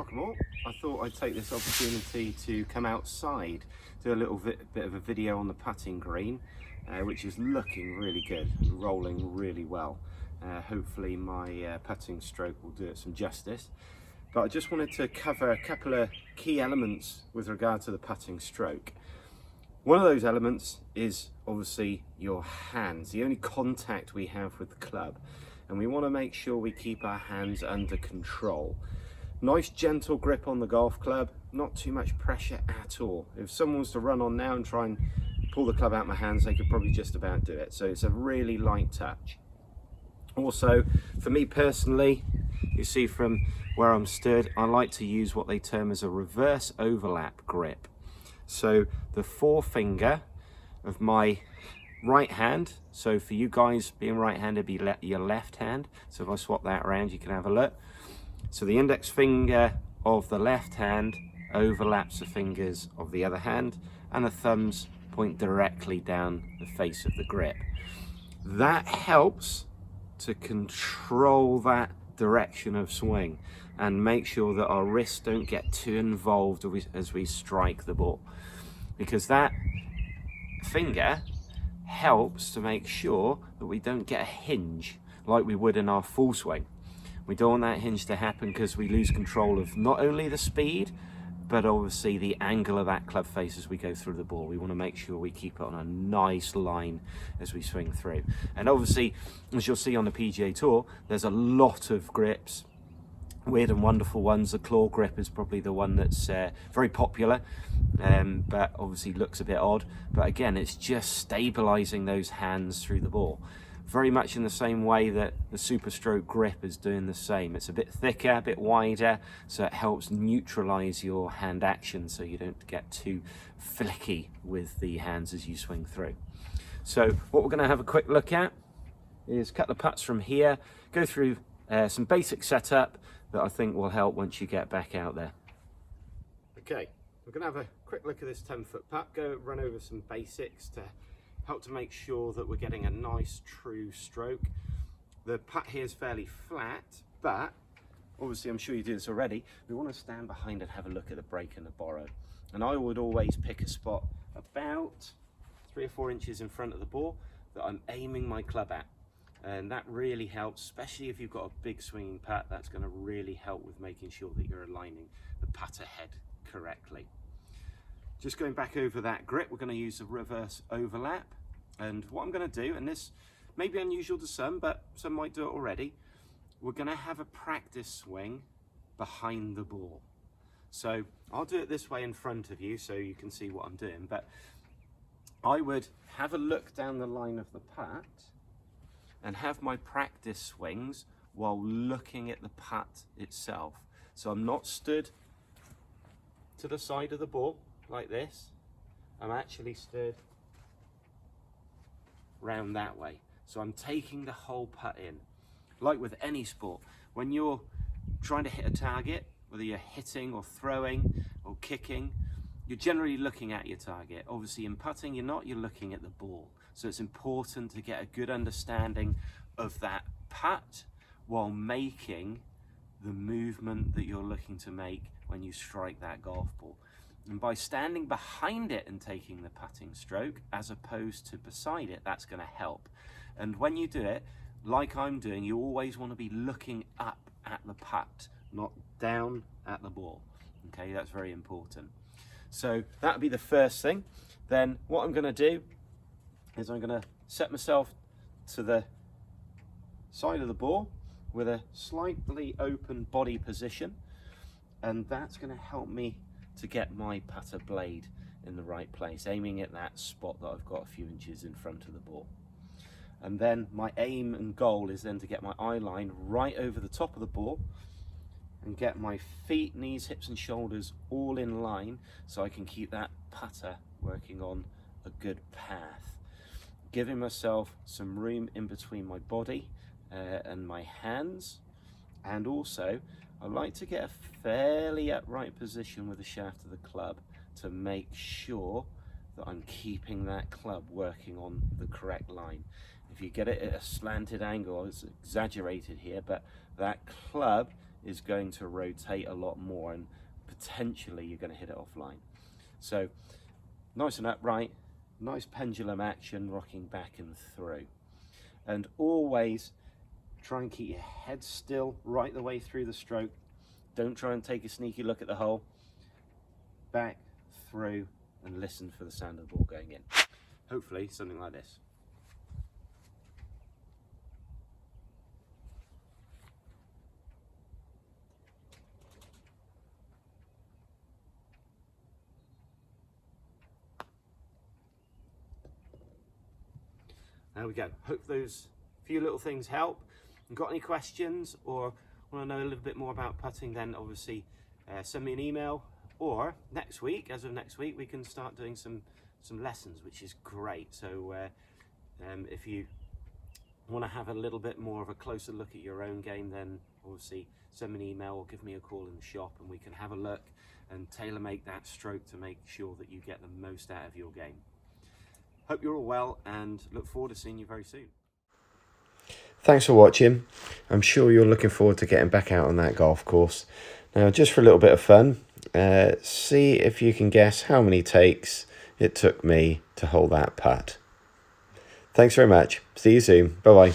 Welcome all. I thought I'd take this opportunity to come outside, do a little bit of a video on the putting green, which is looking really good and rolling really well. Hopefully my putting stroke will do it some justice. But I just wanted to cover a couple of key elements with regard to the putting stroke. One of those elements is obviously your hands, the only contact we have with the club. And we want to make sure we keep our hands under control. Nice gentle grip on the golf club, not too much pressure at all. If someone was to run on now and try and pull the club out of my hands, they could probably just about do it. So it's a really light touch. Also, for me personally, you see from where I'm stood, I like to use what they term as a reverse overlap grip. So the forefinger of my right hand, so for you guys being right-handed, be your left hand. So if I swap that around, you can have a look. So the index finger of the left hand overlaps the fingers of the other hand, and the thumbs point directly down the face of the grip. That helps to control that direction of swing and make sure that our wrists don't get too involved as we strike the ball, because that finger helps to make sure that we don't get a hinge like we would in our full swing. We don't want that hinge to happen because we lose control of not only the speed, but obviously the angle of that club face as we go through the ball. We want to make sure we keep it on a nice line as we swing through. And obviously, as you'll see on the PGA Tour, there's a lot of grips, weird and wonderful ones. The claw grip is probably the one that's very popular, but obviously looks a bit odd. But again, it's just stabilizing those hands through the ball. Very much in the same way that the Super Stroke grip is doing the same. It's a bit thicker, a bit wider, so it helps neutralize your hand action so you don't get too flicky with the hands as you swing through. So what we're going to have a quick look at is a couple of putts from here, go through some basic setup that I think will help once you get back out there. Okay, we're going to have a quick look at this 10-foot putt, run over some basics to help to make sure that we're getting a nice true stroke. The putt here is fairly flat, but obviously I'm sure you do this already, we want to stand behind and have a look at the break and the borrow. And I would always pick a spot about 3 or 4 inches in front of the ball that I'm aiming my club at. And that really helps, especially if you've got a big swinging putt. That's going to really help with making sure that you're aligning the putter head correctly. Just going back over that grip, we're going to use a reverse overlap. And what I'm going to do, and this may be unusual to some, but some might do it already, we're going to have a practice swing behind the ball. So I'll do it this way in front of you so you can see what I'm doing. But I would have a look down the line of the putt and have my practice swings while looking at the putt itself. So I'm not stood to the side of the ball like this. I'm actually stood round that way. So I'm taking the whole putt in. Like with any sport, when you're trying to hit a target, whether you're hitting or throwing or kicking, you're generally looking at your target. Obviously in putting, you're looking at the ball. So it's important to get a good understanding of that putt while making the movement that you're looking to make when you strike that golf ball. And by standing behind it and taking the putting stroke as opposed to beside it, that's going to help. And when you do it, like I'm doing, you always want to be looking up at the putt, not down at the ball. Okay, that's very important. So that'll be the first thing. Then what I'm going to do is I'm going to set myself to the side of the ball with a slightly open body position, and that's going to help me to get my putter blade in the right place, aiming at that spot that I've got a few inches in front of the ball. And then my aim and goal is then to get my eye line right over the top of the ball and get my feet, knees, hips and shoulders all in line so I can keep that putter working on a good path. Giving myself some room in between my body and my hands, and also I like to get a fairly upright position with the shaft of the club to make sure that I'm keeping that club working on the correct line. If you get it at a slanted angle, it's exaggerated here, but that club is going to rotate a lot more, and potentially you're going to hit it offline. So nice and upright, nice pendulum action, rocking back and through. And always try and keep your head still right the way through the stroke. Don't try and take a sneaky look at the hole. Back, through, and listen for the sound of the ball going in. Hopefully something like this. There we go. Hope those few little things help. Got any questions or want to know a little bit more about putting, then obviously send me an email, or next week, as of next week, we can start doing some lessons, which is great. So if you want to have a little bit more of a closer look at your own game, then obviously send me an email or give me a call in the shop, and we can have a look and tailor make that stroke to make sure that you get the most out of your game. Hope you're all well, and look forward to seeing you very soon. Thanks for watching. I'm sure you're looking forward to getting back out on that golf course. Now, just for a little bit of fun, see if you can guess how many takes it took me to hold that putt. Thanks very much. See you soon. Bye-bye.